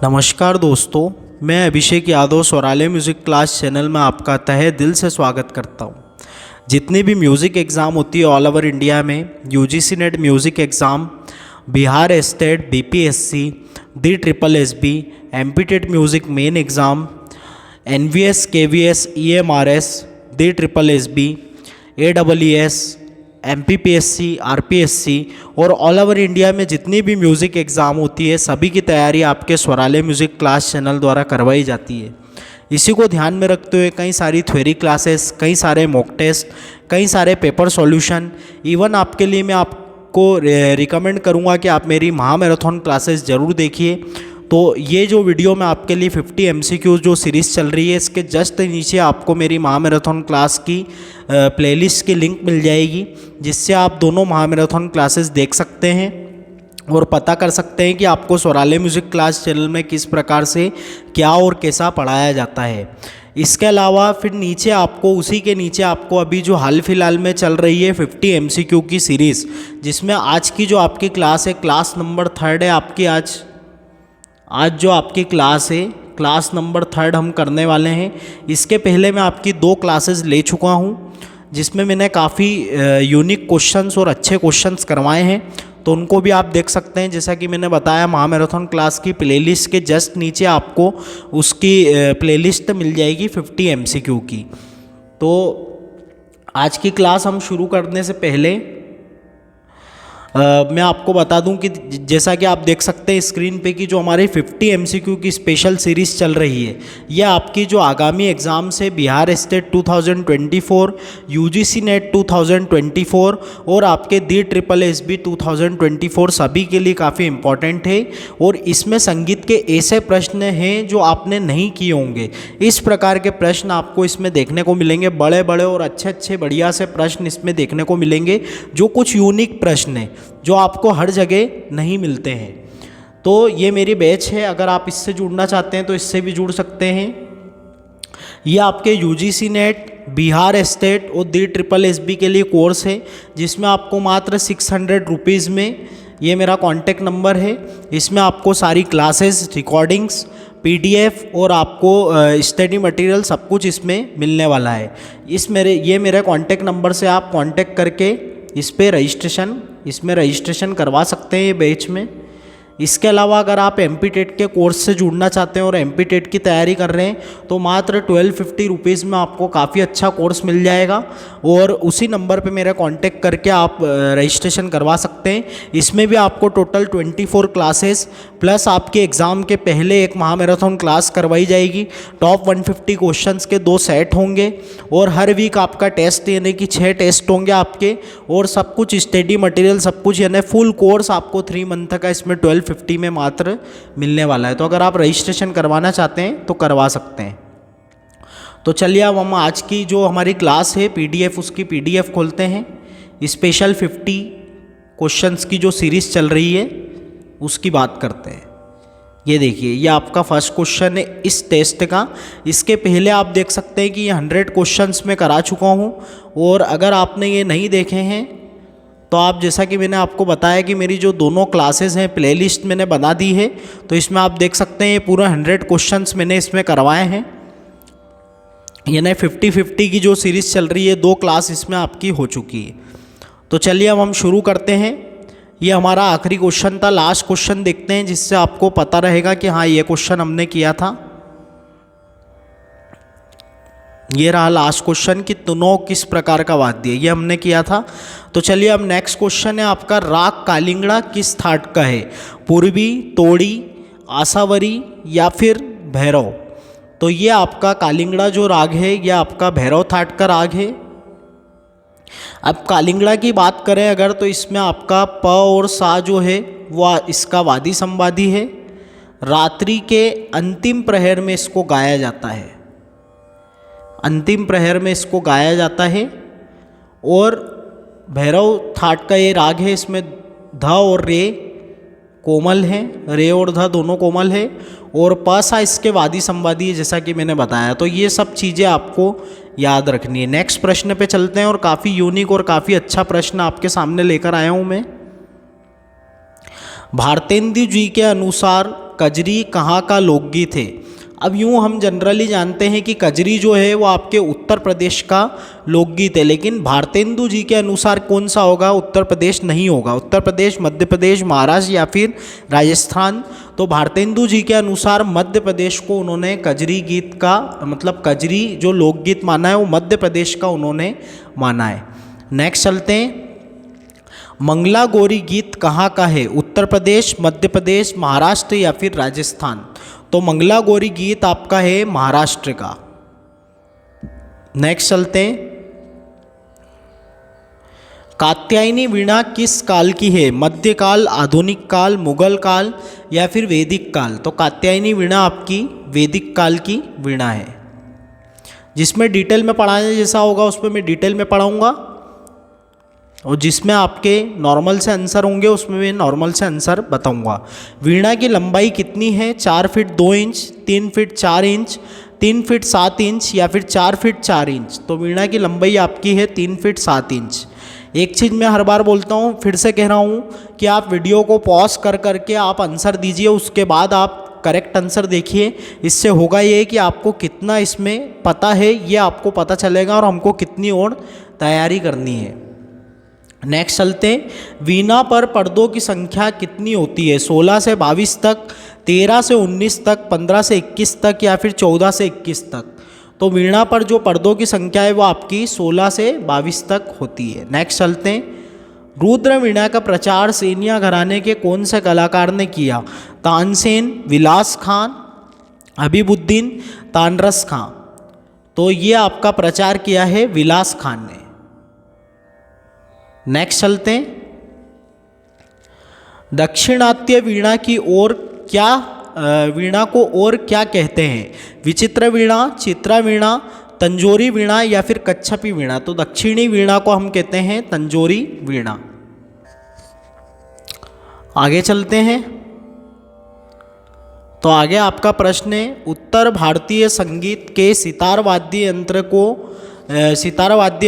नमस्कार दोस्तों, मैं Abhishek Yadav स्वरालय music class channel में आपका तहे दिल से स्वागत करता हूँ। जितनी भी म्यूज़िक एग्ज़ाम होती है ऑल ओवर इंडिया में, UGC NET music exam, Bihar state BPSC, the triple SB, MP TET music main exam, NVS KVS EMRS, the triple SB, AWS, MPPSC, RPSC और ऑल ओवर इंडिया में जितनी भी music exam होती है सभी की तैयारी आपके स्वरालय म्यूज़िक क्लास चैनल द्वारा करवाई जाती है। इसी को ध्यान में रखते हुए कई सारी थ्योरी क्लासेस, कई सारे मॉक टेस्ट, कई सारे पेपर सॉल्यूशन, इवन आपके लिए मैं आपको रिकमेंड करूँगा कि आप मेरी महामैराथन क्लासेस ज़रूर देखिए। तो ये जो वीडियो में आपके लिए 50 MCQ जो सीरीज़ चल रही है, इसके जस्ट नीचे आपको मेरी महामैराथन क्लास की प्लेलिस्ट की लिंक मिल जाएगी, जिससे आप दोनों महामैराथन क्लासेस देख सकते हैं और पता कर सकते हैं कि आपको स्वरालय म्यूज़िक क्लास चैनल में किस प्रकार से क्या और कैसा पढ़ाया जाता है। इसके अलावा फिर नीचे आपको उसी के नीचे आपको अभी जो हाल फिलहाल में चल रही है 50 MCQ की सीरीज़, जिसमें आज की जो आपकी क्लास है, क्लास नंबर 3 है आपकी। आज जो आपकी क्लास है, क्लास नंबर 3 हम करने वाले हैं। इसके पहले मैं आपकी 2 क्लासेस ले चुका हूँ, जिसमें मैंने काफ़ी यूनिक क्वेश्चंस और अच्छे क्वेश्चंस करवाए हैं, तो उनको भी आप देख सकते हैं। जैसा कि मैंने बताया, महामैराथन क्लास की प्लेलिस्ट के जस्ट नीचे आपको उसकी प्लेलिस्ट मिल जाएगी 50 MCQ की। तो आज की क्लास हम शुरू करने से पहले मैं आपको बता दूं कि जैसा कि आप देख सकते हैं स्क्रीन पे कि जो हमारी 50 MCQ की स्पेशल सीरीज़ चल रही है, यह आपकी जो आगामी एग्ज़ाम्स है बिहार स्टेट 2024, यूजीसी नेट 2024 और आपके दी ट्रिपल एसबी 2024 सभी के लिए काफ़ी इम्पॉर्टेंट है। और इसमें संगीत के ऐसे प्रश्न हैं जो आपने नहीं किए होंगे। इस प्रकार के प्रश्न आपको इसमें देखने को मिलेंगे, बड़े बड़े और अच्छे अच्छे बढ़िया से प्रश्न इसमें देखने को मिलेंगे, जो कुछ यूनिक प्रश्न हैं जो आपको हर जगह नहीं मिलते हैं। तो ये मेरी बैच है, अगर आप इससे जुड़ना चाहते हैं तो इससे भी जुड़ सकते हैं। ये आपके यूजीसी नेट, बिहार स्टेट और दी ट्रिपल एसबी के लिए कोर्स है, जिसमें आपको मात्र 600 रुपीज़ में, ये मेरा कॉन्टैक्ट नंबर है, इसमें आपको सारी क्लासेस, रिकॉर्डिंग्स, PDF और आपको स्टडी मटेरियल सब कुछ इसमें मिलने वाला है। ये मेरे कॉन्टैक्ट नंबर से आप कॉन्टैक्ट करके इसमें रजिस्ट्रेशन करवा सकते हैं ये बैच में। इसके अलावा अगर आप एमपी टेट के कोर्स से जुड़ना चाहते हैं और एमपी टेट की तैयारी कर रहे हैं तो मात्र 1250 रुपीज़ में आपको काफ़ी अच्छा कोर्स मिल जाएगा और उसी नंबर पे मेरा कांटेक्ट करके आप रजिस्ट्रेशन करवा सकते हैं। इसमें भी आपको टोटल 24 क्लासेस प्लस आपके एग्ज़ाम के पहले एक महामैराथन क्लास करवाई जाएगी। टॉप 150 क्वेश्चंस के 2 सेट होंगे और हर वीक आपका टेस्ट, यानी कि 6 टेस्ट होंगे आपके, और सब कुछ स्टडी मटेरियल सब कुछ, यानी फुल कोर्स आपको 3 मंथ का इसमें 1250 में मात्र मिलने वाला है। तो अगर आप रजिस्ट्रेशन करवाना चाहते हैं तो करवा सकते हैं। तो चलिए अब हम आज की जो हमारी क्लास है PDF, उसकी PDF खोलते हैं। स्पेशल 50 क्वेश्चंस की जो सीरीज़ चल रही है उसकी बात करते हैं। ये देखिए, ये आपका फर्स्ट क्वेश्चन है इस टेस्ट का। इसके पहले आप देख सकते हैं कि ये 100 क्वेश्चंस मैं करा चुका हूँ, और अगर आपने ये नहीं देखे हैं तो आप, जैसा कि मैंने आपको बताया कि मेरी जो दोनों क्लासेस हैं प्लेलिस्ट मैंने बना दी है, तो इसमें आप देख सकते हैं ये पूरा 100 क्वेश्चंस मैंने इसमें करवाए हैं। यानी 50-50 की जो सीरीज़ चल रही है, 2 क्लास इसमें आपकी हो चुकी है। तो चलिए अब हम शुरू करते हैं। ये हमारा आखिरी क्वेश्चन था, लास्ट क्वेश्चन देखते हैं, जिससे आपको पता रहेगा कि हाँ ये क्वेश्चन हमने किया था। ये रहा लास्ट क्वेश्चन कि तुनों किस प्रकार का वाद्य, ये हमने किया था। तो चलिए अब नेक्स्ट क्वेश्चन है आपका, राग कालिंगड़ा किस थाट का है? पूर्वी, तोड़ी, आसावरी या फिर भैरव? तो ये आपका कालिंगड़ा जो राग है ये आपका भैरव थाट का राग है। अब कालिंगड़ा की बात करें अगर, तो इसमें आपका प और सा जो है वह इसका वादी संवादी है। रात्रि के अंतिम प्रहर में इसको गाया जाता है, अंतिम प्रहर में इसको गाया जाता है। और भैरव थाट का ये राग है, इसमें ध और रे कोमल हैं, रे और ध दोनों कोमल है, और प सा इसके वादी संवादी है, जैसा कि मैंने बताया। तो ये सब चीज़ें आपको याद रखनी है। नेक्स्ट प्रश्न पे चलते हैं, और काफ़ी यूनिक और काफ़ी अच्छा प्रश्न आपके सामने लेकर आया हूँ मैं। भारतेंदु जी के अनुसार कजरी कहाँ का लोकगीत है? अब यूँ हम जनरली जानते हैं कि कजरी जो है वो आपके उत्तर प्रदेश का लोकगीत है, लेकिन भारतेंदु जी के अनुसार कौन सा होगा? उत्तर प्रदेश नहीं होगा। उत्तर प्रदेश, मध्य प्रदेश, महाराष्ट्र या फिर राजस्थान। तो भारतेंदु जी के अनुसार मध्य प्रदेश को उन्होंने कजरी गीत का मतलब कजरी जो लोकगीत माना है वो मध्य प्रदेश का उन्होंने माना है। नेक्स्ट चलते हैं, मंगला गौरी गीत कहाँ का है? उत्तर प्रदेश, मध्य प्रदेश, महाराष्ट्र या फिर राजस्थान। तो मंगला गौरी गीत आपका है महाराष्ट्र का। नेक्स्ट चलते हैं, कात्यायनी वीणा किस काल की है? मध्यकाल, आधुनिक काल, मुगल काल या फिर वैदिक काल। तो कात्यायनी वीणा आपकी वैदिक काल की वीणा है। जिसमें डिटेल में पढ़ाने जैसा होगा उसमें मैं डिटेल में पढ़ाऊँगा, और जिसमें आपके नॉर्मल से आंसर होंगे उसमें मैं नॉर्मल से आंसर बताऊंगा। वीणा की लंबाई कितनी है? 4 feet 2 inch, 3 feet 4 inch, 3 feet 7 inch या फिर 4 फीट 4 इंच। तो वीणा की लंबाई आपकी है 3 फीट 7 इंच। एक चीज़ मैं हर बार बोलता हूँ, फिर से कह रहा हूँ कि आप वीडियो को पॉज कर करके आप आंसर दीजिए, उसके बाद आप करेक्ट आंसर देखिए। इससे होगा ये कि आपको कितना इसमें पता है ये आपको पता चलेगा और हमको कितनी और तैयारी करनी है। नेक्स्ट चलते हैं, वीणा पर पर्दों की संख्या कितनी होती है? 16 से 22 तक, 13 से 19 तक, 15 से 21 तक या फिर 14 से 21 तक। तो वीणा पर जो पर्दों की संख्या है वो आपकी 16 से 22 तक होती है। नेक्स्ट चलते हैं, रुद्र वीणा का प्रचार सेनिया घराने के कौन से कलाकार ने किया? तानसेन, विलास खान, हबीबुद्दीन, तानरस खां। तो ये आपका प्रचार किया है विलास खान ने। नेक्स्ट चलते हैं, दक्षिणात्य वीणा की ओर क्या वीणा को और क्या कहते हैं? विचित्र वीणा, चित्रा वीणा, तंजोरी वीणा या फिर कच्छपी वीणा। तो दक्षिणी वीणा को हम कहते हैं तंजोरी वीणा। आगे चलते हैं, तो आगे आपका प्रश्न है, उत्तर भारतीय संगीत के सितार वाद्य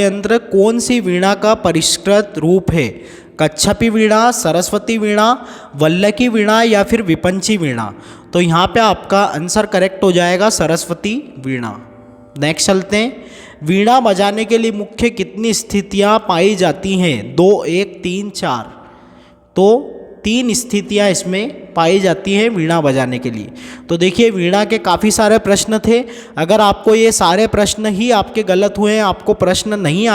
यंत्र कौन सी वीणा का परिष्कृत रूप है? कच्छपी वीणा, सरस्वती वीणा, वल्लकी वीणा या फिर विपंची वीणा। तो यहाँ पे आपका आंसर करेक्ट हो जाएगा सरस्वती वीणा। नेक्स्ट चलते हैं, वीणा बजाने के लिए मुख्य कितनी स्थितियाँ पाई जाती हैं? 2, 1, 3, 4। तो 3 स्थितियाँ इसमें पाई जाती हैं वीणा बजाने के लिए। तो देखिए वीणा के काफ़ी सारे प्रश्न थे। अगर आपको ये सारे प्रश्न ही आपके गलत हुए हैं, आपको प्रश्न नहीं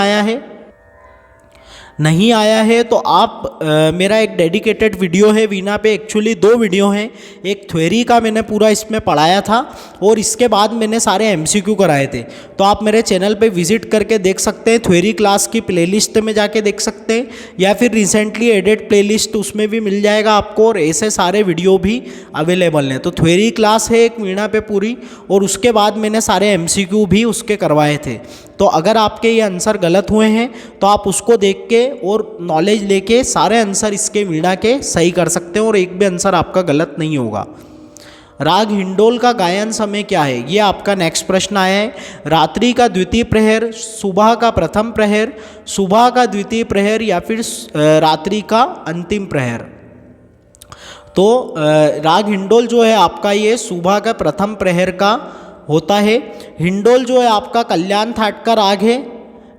आया है तो आप मेरा एक डेडिकेटेड वीडियो है वीणा पे, एक्चुअली 2 वीडियो हैं। एक थ्योरी का मैंने पूरा इसमें पढ़ाया था और इसके बाद मैंने सारे एमसीक्यू कराए थे। तो आप मेरे चैनल पे विजिट करके देख सकते हैं, थ्योरी क्लास की प्लेलिस्ट में जाके देख सकते हैं या फिर रिसेंटली एडेड प्लेलिस्ट उसमें भी मिल जाएगा आपको, और ऐसे सारे वीडियो भी अवेलेबल हैं। तो थ्योरी क्लास है एक वीणा पे पूरी, और उसके बाद मैंने सारे एमसीक्यू भी उसके करवाए थे। तो अगर आपके ये आंसर गलत हुए हैं तो आप उसको देख के और नॉलेज लेके सारे आंसर इसके वीणा के सही कर सकते हैं और एक भी आंसर आपका गलत नहीं होगा। राग हिंडोल का गायन समय क्या है? ये आपका नेक्स्ट प्रश्न आया है। रात्रि का द्वितीय प्रहर, सुबह का प्रथम प्रहर, सुबह का द्वितीय प्रहर या फिर रात्रि का अंतिम प्रहर। तो राग हिंडोल जो है आपका ये सुबह का प्रथम प्रहर का होता है। हिंडोल जो है आपका कल्याण थाट का राग है,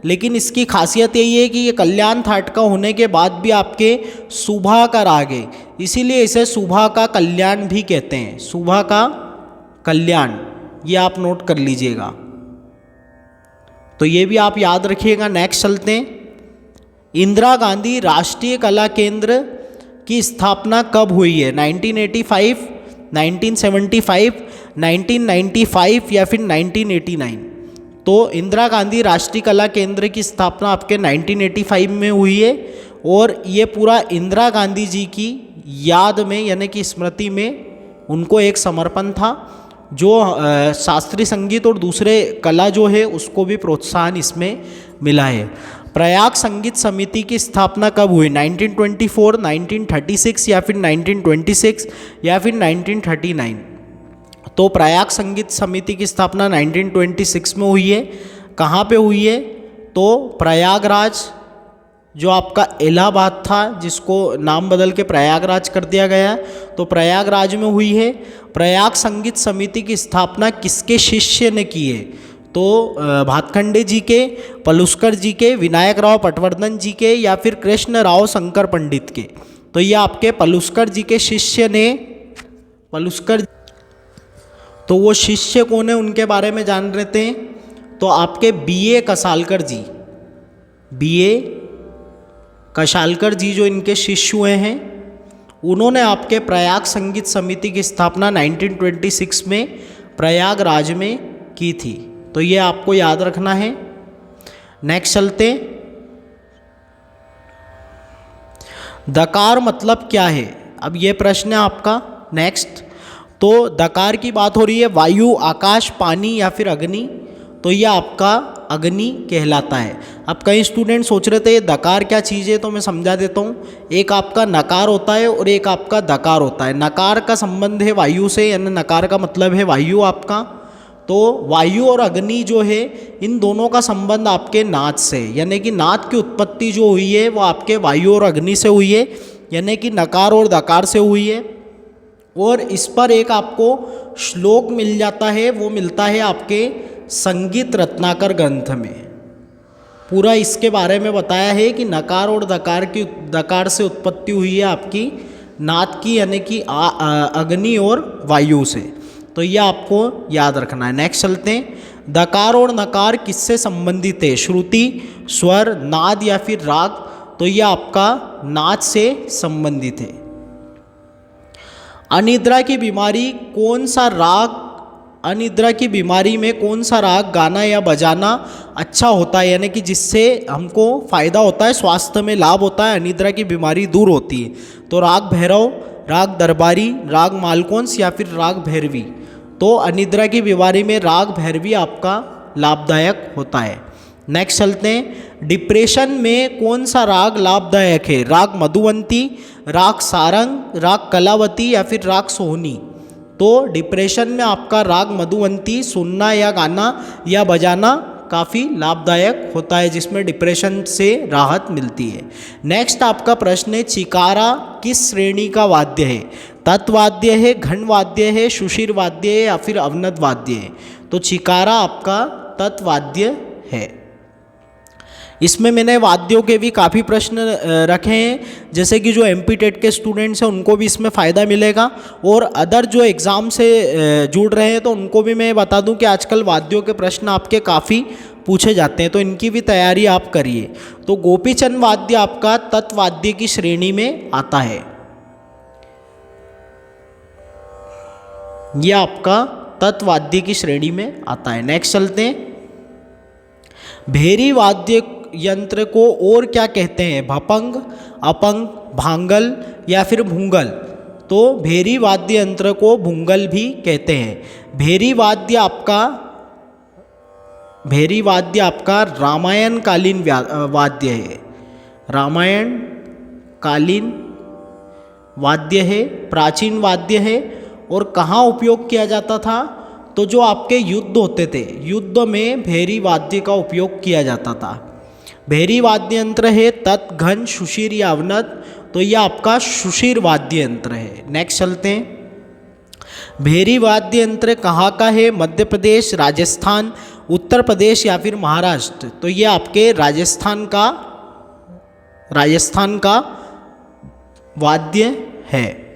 लेकिन इसकी खासियत यही है कि ये कल्याण थाट का होने के बाद भी आपके सुबह का राग है, इसीलिए इसे सुबह का कल्याण भी कहते हैं। सुबह का कल्याण, ये आप नोट कर लीजिएगा, तो ये भी आप याद रखिएगा। नेक्स्ट चलते हैं, इंदिरा गांधी राष्ट्रीय कला केंद्र की स्थापना कब हुई है? 1985, 1975, 1995 या फिर 1989। तो इंदिरा गांधी राष्ट्रीय कला केंद्र की स्थापना आपके 1985 में हुई है, और ये पूरा इंदिरा गांधी जी की याद में यानी कि स्मृति में उनको एक समर्पण था, जो शास्त्रीय संगीत और दूसरे कला जो है उसको भी प्रोत्साहन इसमें मिला है। प्रयाग संगीत समिति की स्थापना कब हुई? 1924, 1936 या फिर 1926 या फिर 1939। तो प्रयाग संगीत समिति की स्थापना 1926 में हुई है। कहाँ पे हुई है? तो प्रयागराज जो आपका इलाहाबाद था, जिसको नाम बदल के प्रयागराज कर दिया गया, तो प्रयागराज में हुई है। प्रयाग संगीत समिति की स्थापना किसके शिष्य ने की है? तो भातखंडे जी के, पलुस्कर जी के, विनायक राव पटवर्धन जी के, या फिर कृष्ण राव शंकर पंडित के? तो ये आपके पलुस्कर जी के शिष्य ने, पलुस्कर। तो वो शिष्य कौन है, उनके बारे में जान लेते हैं। तो आपके बीए कसालकर जी, बीए कशालकर जी जो इनके शिष्य हुए हैं, उन्होंने आपके प्रयाग संगीत समिति की स्थापना 1926 में प्रयागराज में की थी। तो ये आपको याद रखना है। नेक्स्ट चलते, दकार मतलब क्या है? अब ये प्रश्न है आपका। नेक्स्ट, तो दकार की बात हो रही है, वायु, आकाश, पानी या फिर अग्नि? तो ये आपका अग्नि कहलाता है। अब कई स्टूडेंट सोच रहे थे ये दकार क्या चीज़ है, तो मैं समझा देता हूँ। एक आपका नकार होता है और एक आपका दकार होता है। नकार का संबंध है वायु से, यानी नकार का मतलब है वायु आपका। तो वायु और अग्नि जो है, इन दोनों का संबंध आपके नाद से, यानी कि नाद की उत्पत्ति जो हुई है वो आपके वायु और अग्नि से हुई है, यानी कि नकार और दकार से हुई है। और इस पर एक आपको श्लोक मिल जाता है, वो मिलता है आपके संगीत रत्नाकर ग्रंथ में। पूरा इसके बारे में बताया है कि नकार और दकार से उत्पत्ति हुई है आपकी नाद की, यानी कि अग्नि और वायु से। तो ये आपको याद रखना है। नेक्स्ट चलते हैं, दकार और नकार किससे संबंधित है? श्रुति, स्वर, नाद या फिर राग? तो ये आपका नाद से संबंधित है। अनिद्रा की बीमारी कौन सा राग, अनिद्रा की बीमारी में कौन सा राग गाना या बजाना अच्छा होता है, यानी कि जिससे हमको फ़ायदा होता है, स्वास्थ्य में लाभ होता है, अनिद्रा की बीमारी दूर होती है? तो राग भैरव, राग दरबारी, राग मालकोंस या फिर राग भैरवी? तो अनिद्रा की बीमारी में राग भैरवी आपका लाभदायक होता है। नेक्स्ट चलते हैं, डिप्रेशन में कौन सा राग लाभदायक है? राग मधुवंती, राग सारंग, राग कलावती या फिर राग सोहनी? तो डिप्रेशन में आपका राग मधुवंती सुनना या गाना या बजाना काफ़ी लाभदायक होता है, जिसमें डिप्रेशन से राहत मिलती है। नेक्स्ट आपका प्रश्न है, चिकारा किस श्रेणी का वाद्य है? तत्वाद्य है, घन वाद्य है, सुशीर वाद्य है या फिर अवनद वाद्य है? तो चिकारा आपका तत्वाद्य है। इसमें मैंने वाद्यों के भी काफ़ी प्रश्न रखे हैं, जैसे कि जो एमपी टेट के स्टूडेंट्स हैं उनको भी इसमें फ़ायदा मिलेगा, और अदर जो एग्ज़ाम से जुड़ रहे हैं तो उनको भी मैं बता दूं कि आजकल वाद्यों के प्रश्न आपके काफ़ी पूछे जाते हैं, तो इनकी भी तैयारी आप करिए। तो गोपीचंद वाद्य आपका तत्वाद्य की श्रेणी में आता है। यह आपका तत्वाद्य की श्रेणी में आता है। नेक्स्ट चलते हैं, भेरी वाद्य यंत्र को और क्या कहते हैं? भपंग, अपंग, भांगल या फिर भूंगल? तो भेरी वाद्य यंत्र को भूंगल भी कहते हैं। भेरी वाद्य आपका रामायण कालीन वाद्य है, रामायण कालीन वाद्य है, प्राचीन वाद्य है। और कहाँ उपयोग किया जाता था? तो जो आपके युद्ध होते थे, युद्ध में भेरी वाद्य का उपयोग किया जाता था। भेरी वाद्य यंत्र है तत्, घन, सुशीर या अवनद? तो यह आपका सुशीर वाद्य यंत्र है। नेक्स्ट चलते हैं, भेरी वाद्य यंत्र कहाँ का है? मध्य प्रदेश, राजस्थान, उत्तर प्रदेश या फिर महाराष्ट्र? तो ये आपके राजस्थान का वाद्य है।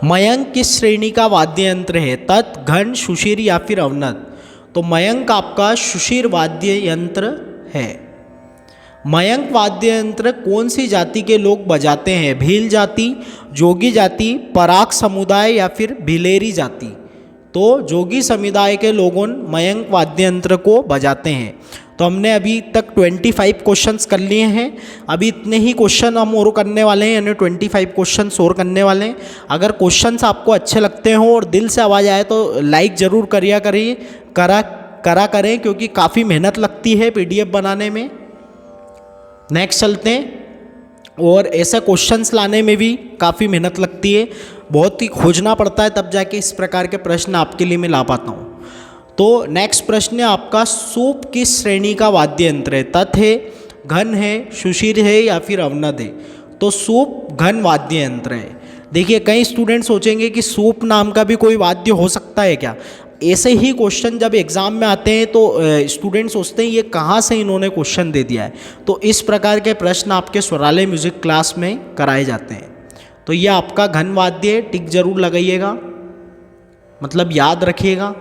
मयंक किस श्रेणी का वाद्य यंत्र है? तत्, घन, सुशीर या फिर अवनद? तो मयंक आपका सुशीर वाद्य यंत्र है। मयंक वाद्य यंत्र कौन सी जाति के लोग बजाते हैं? भील जाति, जोगी जाति, पराग समुदाय या फिर भिलेरी जाति? तो जोगी समुदाय के लोगों मयंक वाद्य यंत्र को बजाते हैं। तो हमने अभी तक 25 क्वेश्चंस कर लिए हैं, अभी इतने ही क्वेश्चन हम और करने वाले हैं, यानी 25 क्वेश्चंस और करने वाले हैं। अगर क्वेश्चंस आपको अच्छे लगते हों और दिल से आवाज़ आए तो लाइक ज़रूर करा करें, क्योंकि काफ़ी मेहनत लगती है PDF बनाने में। नेक्स्ट चलते हैं, और ऐसे क्वेश्चंस लाने में भी काफ़ी मेहनत लगती है, बहुत ही खोजना पड़ता है, तब जाके इस प्रकार के प्रश्न आपके लिए मैं ला पाता हूँ। तो नेक्स्ट प्रश्न है आपका, सूप किस श्रेणी का वाद्य यंत्र है? तत् है, घन है, सुशीर है या फिर अवनद है? तो सूप घन वाद्य यंत्र है। देखिए कई स्टूडेंट सोचेंगे कि सूप नाम का भी कोई वाद्य हो सकता है क्या? ऐसे ही क्वेश्चन जब एग्ज़ाम में आते हैं तो स्टूडेंट सोचते हैं ये कहाँ से इन्होंने क्वेश्चन दे दिया है। तो इस प्रकार के प्रश्न आपके स्वरालय म्यूजिक क्लास में कराए जाते हैं। तो ये आपका घन वाद्य, टिक जरूर लगाइएगा, मतलब याद रखिएगा।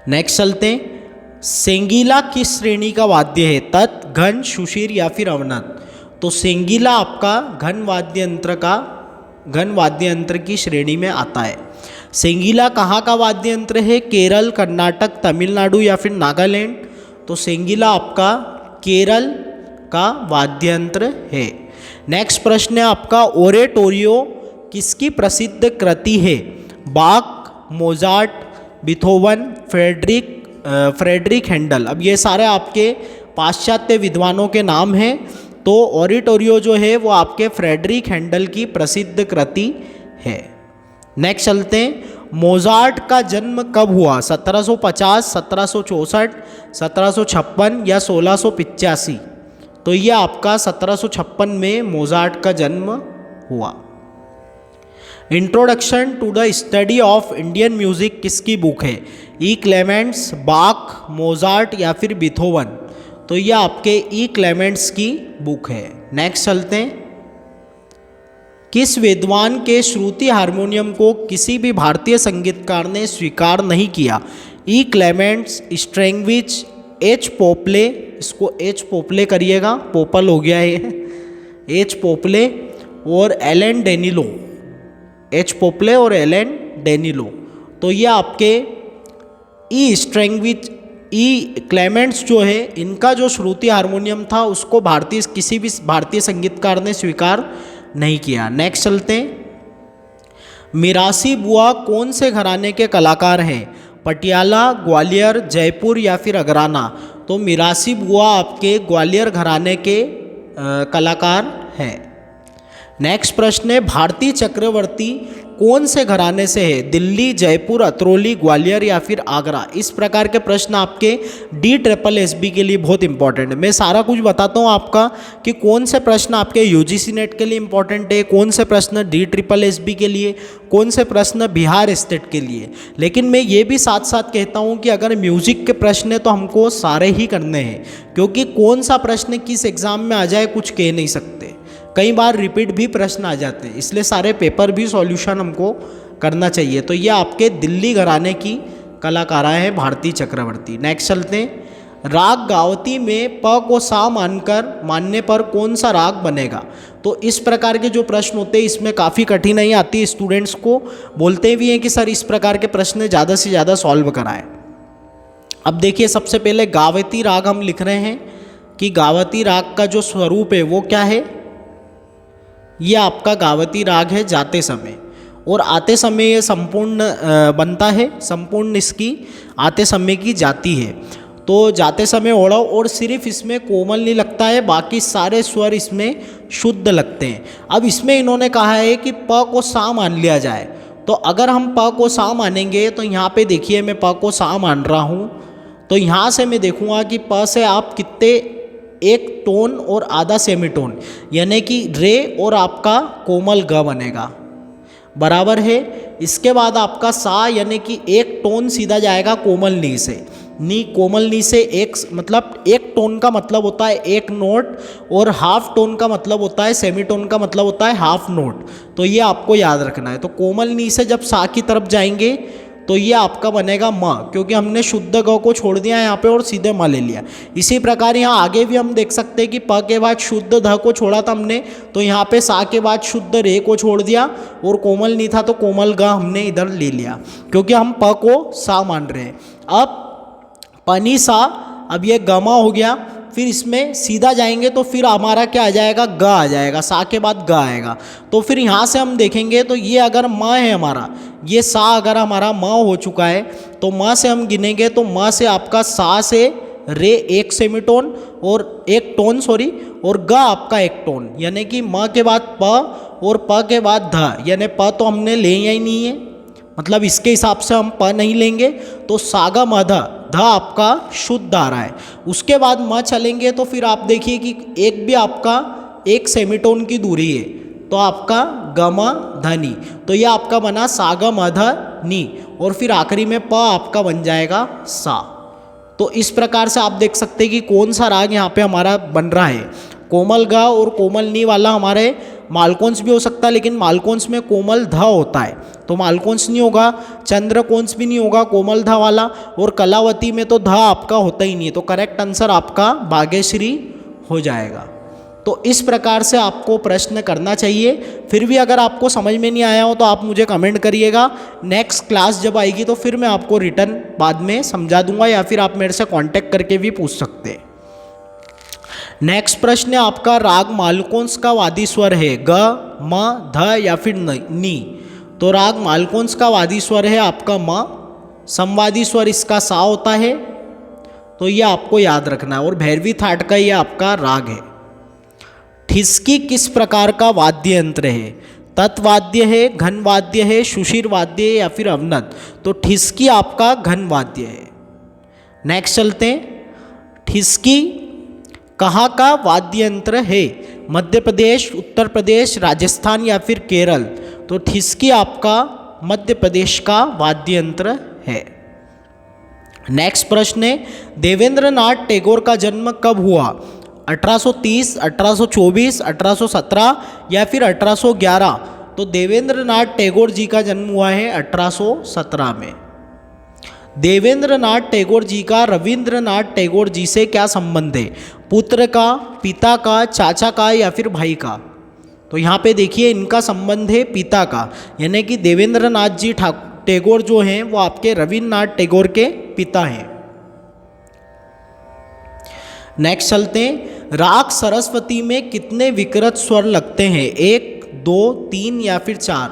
नेक्स्ट चलते हैं, सेंगीला किस श्रेणी का वाद्य है? तत्, घन, सुशीर या फिर अवनद? तो सेंगीला आपका घन वाद्य यंत्र की श्रेणी में आता है। सेंगीला कहाँ का वाद्य यंत्र है? केरल, कर्नाटक, तमिलनाडु या फिर नागालैंड? तो सेंगीला आपका केरल का वाद्य यंत्र है। नेक्स्ट प्रश्न है आपका, ओरेटोरियो किसकी प्रसिद्ध कृति है? बाक, मोजार्ट, बीथोवन, फ्रेडरिक हैंडल? अब ये सारे आपके पाश्चात्य विद्वानों के नाम हैं। तो ओरेटोरियो जो है वो आपके फ्रेडरिक हैंडल की प्रसिद्ध कृति है। नेक्स्ट चलते हैं, मोजार्ट का जन्म कब हुआ? 1750, 1764, 1756 या 1685? तो ये आपका 1756 में मोजार्ट का जन्म हुआ। Introduction to the study of Indian music किसकी बुक है? ई क्लेमेंट्स, बाक, मोजार्ट या फिर बीथोवन? तो ये आपके ई क्लेमेंट्स की बुक है। नेक्स्ट चलते हैं, किस विद्वान के श्रुति हारमोनियम को किसी भी भारतीय संगीतकार ने स्वीकार नहीं किया? ई क्लेमेंट्स, स्ट्रेंगविच, एच पोपले, इसको एच पोपले करिएगा, पोपल हो गया है, एच पोपले और एलन डेनिलो, एच पोपले और एलन डेनिलो। तो ये आपके ई स्ट्रेंगविच, ई क्लेमेंट्स जो है इनका जो श्रुति हारमोनियम था उसको किसी भी भारतीय संगीतकार ने स्वीकार नहीं किया। नेक्स्ट चलते हैं, मिरासी बुआ कौन से घराने के कलाकार हैं? पटियाला, ग्वालियर, जयपुर या फिर अगराना? तो मिरासी बुआ आपके ग्वालियर घराने के कलाकार हैं। नेक्स्ट प्रश्न है, भारती चक्रवर्ती कौन से घराने से है? दिल्ली, जयपुर, अतरौली, ग्वालियर या फिर आगरा? इस प्रकार के प्रश्न आपके DSSB के लिए बहुत इंपॉर्टेंट है। मैं सारा कुछ बताता हूँ आपका कि कौन से प्रश्न आपके UGC नेट के लिए इंपॉर्टेंट है, कौन से प्रश्न DSSB के लिए, कौन से प्रश्न बिहार स्टेट के लिए। लेकिन मैं ये भी साथ साथ कहता हूँ कि अगर म्यूजिक के प्रश्न है तो हमको सारे ही करने हैं, क्योंकि कौन सा प्रश्न किस एग्जाम में आ जाए कुछ कह नहीं सकते। कई बार रिपीट भी प्रश्न आ जाते हैं, इसलिए सारे पेपर भी सॉल्यूशन हमको करना चाहिए। तो ये आपके दिल्ली घराने की कलाकारा है भारती चक्रवर्ती। नेक्स्ट चलते हैं, राग गावती में प को सा मानने पर कौन सा राग बनेगा? तो इस प्रकार के जो प्रश्न होते हैं इसमें काफ़ी कठिनाई आती है, स्टूडेंट्स को बोलते भी हैं कि सर इस प्रकार के प्रश्न ज़्यादा से ज़्यादा सॉल्व कराएं। अब देखिए सबसे पहले गावती राग हम लिख रहे हैं कि गावती राग का जो स्वरूप है वो क्या है? ये आपका गावती राग है जाते समय, और आते समय ये संपूर्ण बनता है, संपूर्ण इसकी आते समय की जाती है। तो जाते समय ओढ़ो, और सिर्फ इसमें कोमल नहीं लगता है, बाकी सारे स्वर इसमें शुद्ध लगते हैं। अब इसमें इन्होंने कहा है कि प को सा मान लिया जाए। तो अगर हम प को सा मानेंगे तो यहाँ पे देखिए मैं प को सा मान रहा हूँ, तो यहाँ से मैं देखूँगा कि प से आप कितने एक टोन और आधा सेमीटोन, यानी कि रे और आपका कोमल ग बनेगा, बराबर है। इसके बाद आपका सा यानी कि एक टोन सीधा जाएगा कोमल नी से, कोमल नी से एक, मतलब एक टोन का मतलब होता है एक नोट, और हाफ टोन का मतलब होता है, सेमीटोन का मतलब होता है हाफ नोट। तो ये आपको याद रखना है। तो कोमल नी से जब सा की तरफ जाएंगे तो ये आपका बनेगा म, क्योंकि हमने शुद्ध ग को छोड़ दिया यहाँ पे और सीधे म ले लिया। इसी प्रकार यहाँ आगे भी हम देख सकते हैं कि प के बाद शुद्ध ध को छोड़ा था हमने, तो यहाँ पे सा के बाद शुद्ध रे को छोड़ दिया, और कोमल नहीं था तो कोमल ग हमने इधर ले लिया, क्योंकि हम प को सा मान रहे हैं। अब पनी सा, अब ये गमा हो गया, फिर इसमें सीधा जाएंगे तो फिर हमारा क्या आ जाएगा? ग आ जाएगा, सा के बाद ग आएगा। तो फिर यहाँ से हम देखेंगे तो ये अगर म है हमारा, ये सा अगर हमारा म हो चुका है तो म से हम गिनेंगे तो म से आपका सा से रे एक सेमीटोन और एक टोन और ग आपका एक टोन, यानी कि म के बाद प और प के बाद ध, यानी प तो हमने ले ही नहीं है, मतलब इसके हिसाब से हम प नहीं लेंगे, तो सागा म ध, ध आपका शुद्ध आ रहा है। उसके बाद म चलेंगे तो फिर आप देखिए कि एक भी आपका एक सेमीटोन की दूरी है, तो आपका गम धनी, तो ये आपका बना सागा म ध नी, और फिर आखिरी में प आपका बन जाएगा सा। तो इस प्रकार से आप देख सकते हैं कि कौन सा राग यहाँ पे हमारा बन रहा है। कोमल ग और कोमल नी वाला हमारे मालकोंस भी हो सकता है, लेकिन मालकोंस में कोमल ध होता है, तो मालकोंस नहीं होगा। चंद्रकोंस भी नहीं होगा कोमल ध वाला, और कलावती में तो ध आपका होता ही नहीं है, तो करेक्ट आंसर आपका भाग्यश्री हो जाएगा। तो इस प्रकार से आपको प्रश्न करना चाहिए। फिर भी अगर आपको समझ में नहीं आया हो तो आप मुझे कमेंट करिएगा। नेक्स्ट क्लास जब आएगी तो फिर मैं आपको रिटर्न बाद में समझा दूंगा, या फिर आप मेरे से कांटेक्ट करके भी पूछ सकते हैं। नेक्स्ट प्रश्न है आपका, राग मालकोंस का वादी स्वर है ग, म, ध या फिर नी। तो राग मालकोंस का वादी स्वर है आपका म, संवादी स्वर इसका सा होता है, तो ये आपको याद रखना है। और भैरवी थाट का ये आपका राग है। ठिस्की किस प्रकार का वाद्य यंत्र है? तत्वाद्य है, घन वाद्य है, सुशिर वाद्य है या फिर अवनत? तो ठिस्की आपका घन वाद्य है। नेक्स्ट चलते हैं, ठिस्की कहाँ का वाद्य यंत्र है? मध्य प्रदेश, उत्तर प्रदेश, राजस्थान या फिर केरल? तो ठिस्की आपका मध्य प्रदेश का वाद्य यंत्र है। नेक्स्ट प्रश्न है, देवेंद्रनाथ टैगोर का जन्म कब हुआ? 1830, 1824, 1817 या फिर 1811? तो देवेंद्रनाथ टैगोर जी का जन्म हुआ है 1817 में। देवेंद्रनाथ टैगोर जी का रविंद्रनाथ टैगोर जी से क्या संबंध है? पुत्र का, पिता का, चाचा का या फिर भाई का? तो यहाँ पे देखिए इनका संबंध है पिता का, यानी कि देवेंद्रनाथ जी टैगोर जो हैं वो आपके रविंद्रनाथ टैगोर के पिता हैं। नेक्स्ट चलते हैं, राग सरस्वती में कितने विकृत स्वर लगते हैं? 1, 2, 3 या फिर 4?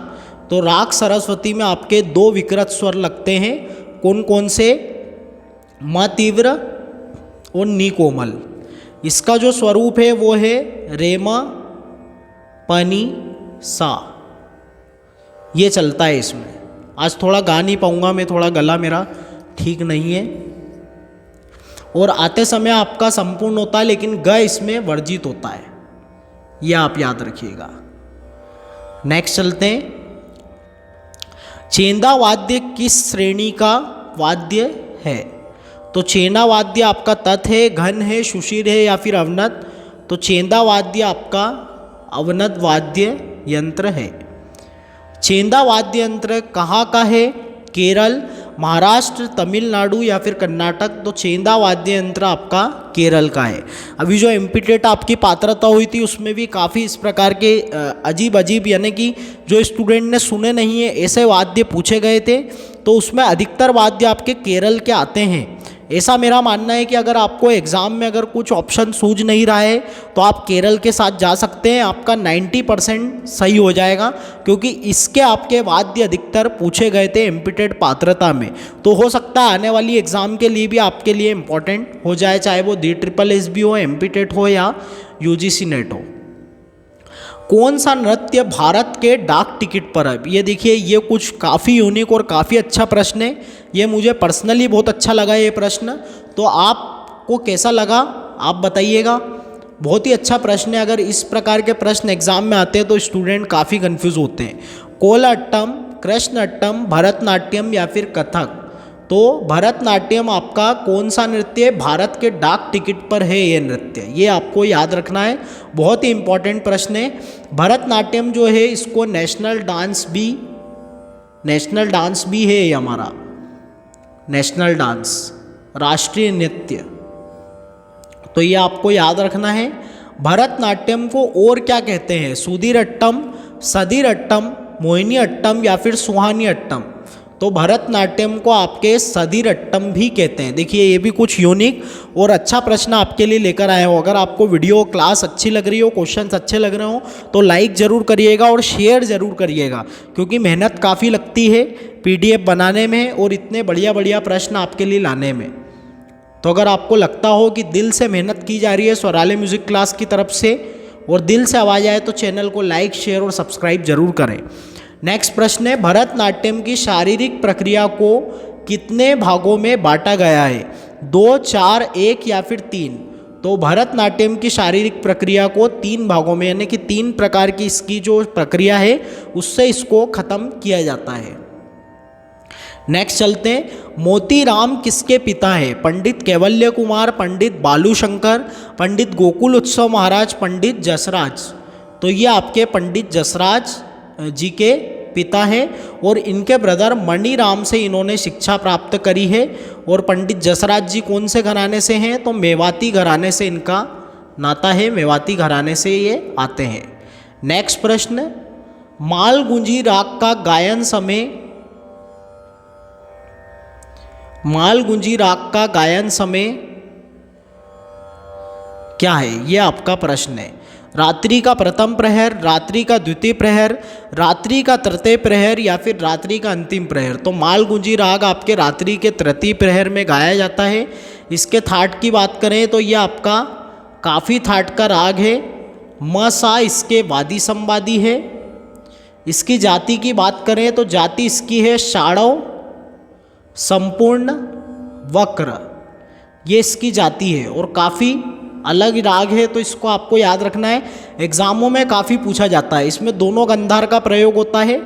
तो राग सरस्वती में आपके 2 विकृत स्वर लगते हैं। कौन कौन से? म तीव्र और नी कोमल। इसका जो स्वरूप है वो है रेमा पनी सा, ये चलता है इसमें। आज थोड़ा गा नहीं पाऊंगा मैं, थोड़ा गला मेरा ठीक नहीं है, और आते समय आपका संपूर्ण होता है लेकिन ग इसमें वर्जित होता है, यह आप याद रखिएगा। नेक्स्ट चलते हैं, चेंदा वाद्य किस श्रेणी का वाद्य है? तो चेंदा वाद्य आपका तत् है, घन है, सुशिर है या फिर अवनत? तो चेंदा वाद्य आपका अवनत वाद्य यंत्र है। चेंदा वाद्य यंत्र कहाँ का है? केरल, महाराष्ट्र, तमिलनाडु या फिर कर्नाटक? तो चेंदा वाद्य यंत्र आपका केरल का है। अभी जो एमपी आपकी पात्रता हुई थी उसमें भी काफ़ी इस प्रकार के अजीब अजीब, यानी कि जो स्टूडेंट ने सुने नहीं है ऐसे वाद्य पूछे गए थे, तो उसमें अधिकतर वाद्य आपके केरल के आते हैं। ऐसा मेरा मानना है कि अगर आपको एग्ज़ाम में अगर कुछ ऑप्शन सूझ नहीं रहा है तो आप केरल के साथ जा सकते हैं, आपका 90% सही हो जाएगा, क्योंकि इसके आपके वाद्य अधिकतर पूछे गए थे एमपीटेड पात्रता में। तो हो सकता है आने वाली एग्ज़ाम के लिए भी आपके लिए इम्पॉर्टेंट हो जाए, चाहे वो DSSB हो, एमपीटेड हो या UGC नेट हो। कौन सा नृत्य भारत के डाक टिकट पर है? ये देखिए, ये कुछ काफ़ी यूनिक और काफ़ी अच्छा प्रश्न है, ये मुझे पर्सनली बहुत अच्छा लगा ये प्रश्न। तो आपको कैसा लगा आप बताइएगा। बहुत ही अच्छा प्रश्न है। अगर इस प्रकार के प्रश्न एग्जाम में आते हैं तो स्टूडेंट काफ़ी कंफ्यूज होते हैं। कोलाट्टम, कृष्णअट्टम, भरतनाट्यम या फिर कथक? तो भरतनाट्यम आपका कौन सा नृत्य है? भारत के डाक टिकट पर है ये नृत्य, ये आपको याद रखना है, बहुत ही इंपॉर्टेंट प्रश्न है। भरतनाट्यम जो है इसको नेशनल डांस भी है, ये हमारा नेशनल डांस, राष्ट्रीय नृत्य, तो ये आपको याद रखना है। भरतनाट्यम को और क्या कहते हैं? सुधीरट्टम, सधीरट्टम, मोहिनी अट्टम या फिर सुहानी अट्टम? तो भरतनाट्यम को आपके सधीरट्टम भी कहते हैं। देखिए, ये भी कुछ यूनिक और अच्छा प्रश्न आपके लिए लेकर आया हो। अगर आपको वीडियो क्लास अच्छी लग रही हो, क्वेश्चंस अच्छे लग रहे हो, तो लाइक ज़रूर करिएगा और शेयर ज़रूर करिएगा, क्योंकि मेहनत काफ़ी लगती है PDF बनाने में और इतने बढ़िया बढ़िया प्रश्न आपके लिए लाने में। तो अगर आपको लगता हो कि दिल से मेहनत की जा रही है स्वराले म्यूज़िक क्लास की तरफ से और दिल से आवाज़ आए, तो चैनल को लाइक, शेयर और सब्सक्राइब जरूर करें। नेक्स्ट प्रश्न है, भरतनाट्यम की शारीरिक प्रक्रिया को कितने भागों में बांटा गया है? 2, 4, 1 या फिर 3? तो भरतनाट्यम की शारीरिक प्रक्रिया को 3 भागों में, यानी कि 3 प्रकार की इसकी जो प्रक्रिया है उससे इसको खत्म किया जाता है। नेक्स्ट चलते हैं, मोतीराम किसके पिता है? पंडित केवल्य कुमार, पंडित बालू शंकर, पंडित गोकुल उत्सव महाराज, पंडित जसराज। तो ये आपके पंडित जसराज जी के पिता है और इनके ब्रदर मणिराम से इन्होंने शिक्षा प्राप्त करी है। और पंडित जसराज जी कौन से घराने से हैं? तो मेवाती घराने से इनका नाता है, मेवाती घराने से ये आते हैं। नेक्स्ट प्रश्न, मालगुंजी राग का गायन समय, मालगुंजी राग का गायन समय क्या है? ये आपका प्रश्न है। रात्रि का प्रथम प्रहर, रात्रि का द्वितीय प्रहर, रात्रि का तृतीय प्रहर या फिर रात्रि का अंतिम प्रहर? तो मालगुंजी राग आपके रात्रि के तृतीय प्रहर में गाया जाता है। इसके थाट की बात करें तो ये आपका काफ़ी थाट का राग है। म सा इसके वादी संवादी है। इसकी जाति की बात करें तो जाति इसकी है षाड़व संपूर्ण वक्र, ये इसकी जाति है और काफ़ी अलग राग है, तो इसको आपको याद रखना है। एग्जामों में काफ़ी पूछा जाता है। इसमें दोनों गंधार का प्रयोग होता है,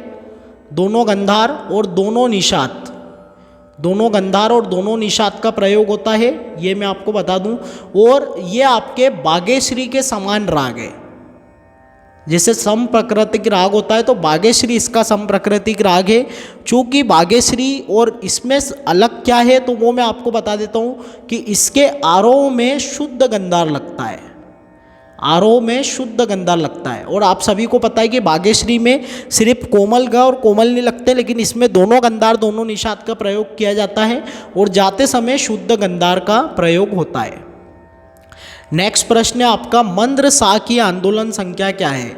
दोनों गंधार और दोनों निषाद, दोनों गंधार और दोनों निषाद का प्रयोग होता है, ये मैं आपको बता दूं। और ये आपके बागेश्री के समान राग है। जैसे सम प्राकृतिक राग होता है तो बागेश्री इसका सम प्राकृतिक राग है। चूँकि बागेश्री और इसमें अलग क्या है तो वो मैं आपको बता देता हूँ कि इसके आरोह में शुद्ध गंधार लगता है, आरोह में शुद्ध गंधार लगता है। और आप सभी को पता है कि बागेश्री में सिर्फ कोमल ग और कोमल नहीं लगते, लेकिन इसमें दोनों गंधार दोनों निषाद का प्रयोग किया जाता है और जाते समय शुद्ध गंधार का प्रयोग होता है। नेक्स्ट प्रश्न है आपका, मंद्र सा की आंदोलन संख्या क्या है?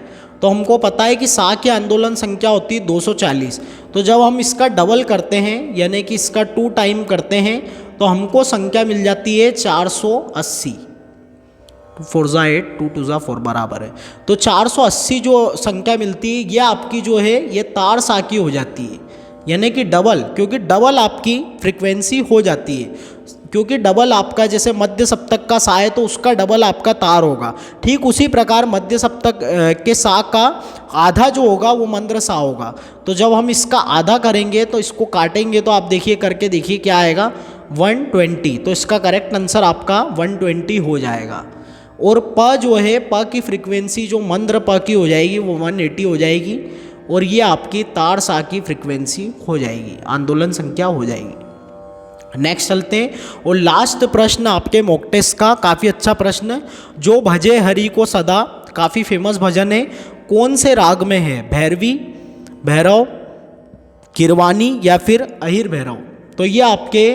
तो हमको पता है कि सा की आंदोलन संख्या होती है 240। तो जब हम इसका डबल करते हैं यानी कि इसका 2 टाइम करते हैं तो हमको संख्या मिल जाती है 480। 4 × 8 2 2 × 4 बराबर है। तो 480 जो संख्या मिलती है ये आपकी जो है ये तार सा की हो जाती है, यानी कि डबल, क्योंकि डबल आपकी फ्रिक्वेंसी हो जाती है। क्योंकि डबल आपका जैसे मध्य सप्तक का सा है तो उसका डबल आपका तार होगा, ठीक उसी प्रकार मध्य सप्तक के सा का आधा जो होगा वो मंद्र सा होगा। तो जब हम इसका आधा करेंगे तो इसको काटेंगे तो आप देखिए, करके देखिए क्या आएगा, 120। तो इसका करेक्ट आंसर आपका 120 हो जाएगा। और प जो है, प की फ्रिक्वेंसी जो मंद्र प की हो जाएगी वो 180 हो जाएगी और ये आपकी तार सा की फ्रिक्वेंसी हो जाएगी, आंदोलन संख्या हो जाएगी। नेक्स्ट चलते हैं और लास्ट प्रश्न आपके मॉक टेस्ट का, काफ़ी अच्छा प्रश्न, जो भजे हरि को सदा, काफ़ी फेमस भजन है, कौन से राग में है? भैरवी, भैरव, किरवानी या फिर अहिर भैरव? तो ये आपके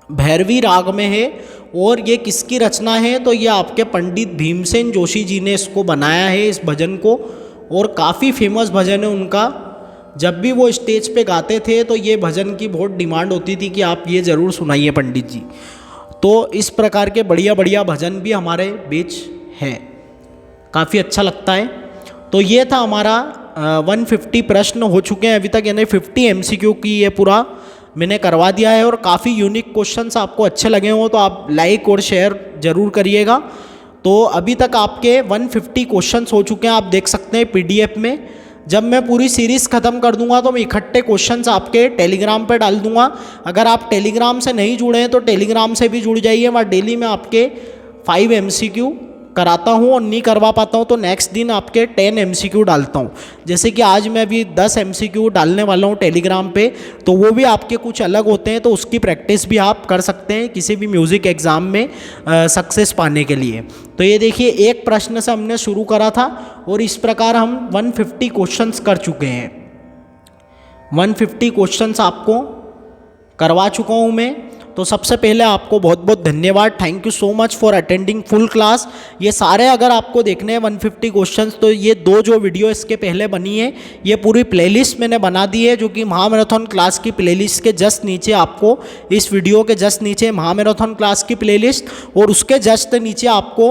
भैरवी राग में है और ये किसकी रचना है? तो ये आपके पंडित भीमसेन जोशी जी ने इसको बनाया है इस भजन को, और काफ़ी फेमस भजन है उनका। जब भी वो स्टेज पे गाते थे तो ये भजन की बहुत डिमांड होती थी कि आप ये ज़रूर सुनाइए पंडित जी। तो इस प्रकार के बढ़िया बढ़िया भजन भी हमारे बीच हैं, काफ़ी अच्छा लगता है। तो ये था हमारा 150 प्रश्न हो चुके हैं अभी तक, यानी 50 MCQ की ये पूरा मैंने करवा दिया है। और काफ़ी यूनिक क्वेश्चंस आपको अच्छे लगे हों तो आप लाइक और शेयर ज़रूर करिएगा। तो अभी तक आपके 150 क्वेश्चंस हो चुके हैं, आप देख सकते हैं PDF में। जब मैं पूरी सीरीज़ ख़त्म कर दूंगा तो मैं इकट्ठे क्वेश्चंस आपके टेलीग्राम पर डाल दूंगा। अगर आप टेलीग्राम से नहीं जुड़े हैं तो टेलीग्राम से भी जुड़ जाइए, वहाँ डेली मैं आपके 5 MCQ कराता हूँ और नहीं करवा पाता हूँ तो नेक्स्ट दिन आपके 10 MCQ डालता हूँ। जैसे कि आज मैं अभी 10 MCQ डालने वाला हूँ टेलीग्राम पे, तो वो भी आपके कुछ अलग होते हैं, तो उसकी प्रैक्टिस भी आप कर सकते हैं किसी भी म्यूज़िक एग्ज़ाम में सक्सेस पाने के लिए। तो ये देखिए, एक प्रश्न से हमने शुरू करा था और इस प्रकार हम 150 क्वेश्चंस कर चुके हैं। 150 क्वेश्चंस आपको करवा चुका हूँ मैं। तो सबसे पहले आपको बहुत बहुत धन्यवाद, thank you so much for attending full class. ये सारे अगर आपको देखने हैं 150 क्वेश्चंस, तो ये 2 जो वीडियो इसके पहले बनी है ये पूरी प्लेलिस्ट मैंने बना दी है, जो कि महामैराथन क्लास की प्लेलिस्ट के जस्ट नीचे आपको, इस वीडियो के जस्ट नीचे महामैराथन क्लास की प्लेलिस्ट और उसके जस्ट नीचे आपको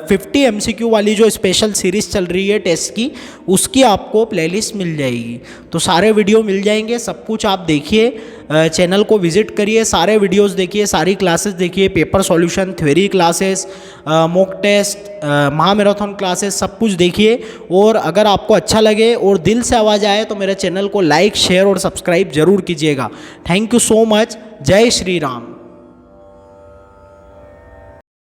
50 MCQ वाली जो स्पेशल सीरीज़ चल रही है टेस्ट की, उसकी आपको प्लेलिस्ट मिल जाएगी। तो सारे वीडियो मिल जाएंगे, सब कुछ आप देखिए, चैनल को विजिट करिए, सारे वीडियोस देखिए, सारी क्लासेस देखिए, paper solution, theory classes, mock test, महामैराथन क्लासेस, सब कुछ देखिए। और अगर आपको अच्छा लगे और दिल से आवाज़ आए तो मेरे चैनल को लाइक, शेयर और सब्सक्राइब जरूर कीजिएगा। Thank you so much. जय श्री राम।